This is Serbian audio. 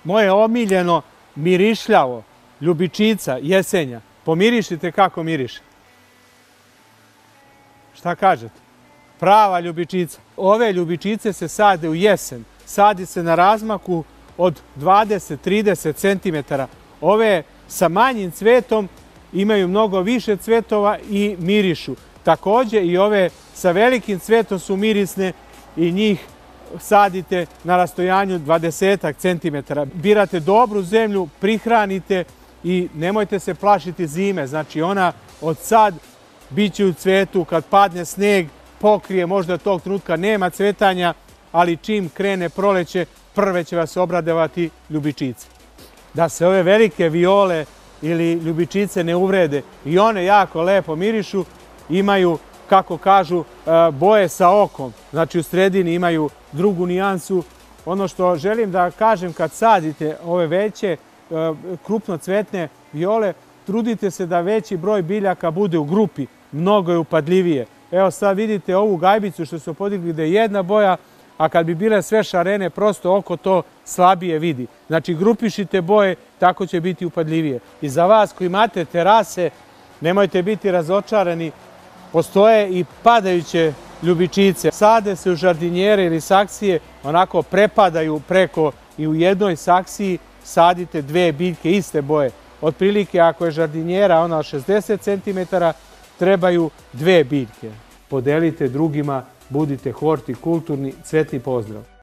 Moje omiljeno mirišljavo ljubičica jesenja. Pomirišite kako miriše. Šta kažete? Prava ljubičica. Ove ljubičice se sade u jesen. Sadi se na razmaku od 20-30 cm. Ove sa manjim cvetom imaju mnogo više cvetova i mirišu. Takođe i ove sa velikim cvetom su mirisne i njih sadite na rastojanju 20 cm. Birate dobru zemlju, prihranite i nemojte se plašiti zime. Znači ona od sad biće u cvetu, kad padne sneg, pokrije, možda tog trenutka nema cvetanja, ali čim krene proleće, prve će vas obradovati ljubičice. Da se ove velike viole ili ljubičice ne uvrede, i one jako lepo mirišu, imaju, kako kažu, boje sa okom. Znači u sredini imaju drugu nijansu. Ono što želim da kažem, kad sadite ove veće, krupnocvetne viole, trudite se da veći broj biljaka bude u grupi, mnogo je upadljivije. Evo sad vidite ovu gajbicu što su podigli da je jedna boja, a kad bi bile sve šarene, prosto oko to slabije vidi. Znači grupišite boje, tako će biti upadljivije. I za vas koji imate terase, nemojte biti razočarani, postoje i padajuće ljubičice. Sade se u žardinjere ili saksije, onako prepadaju preko i u jednoj saksiji sadite dve biljke iste boje. Otprilike ako je žardinjera ona 60 cm, trebaju dve biljke. Podelite drugima, budite hortikulturni, cvetni pozdrav!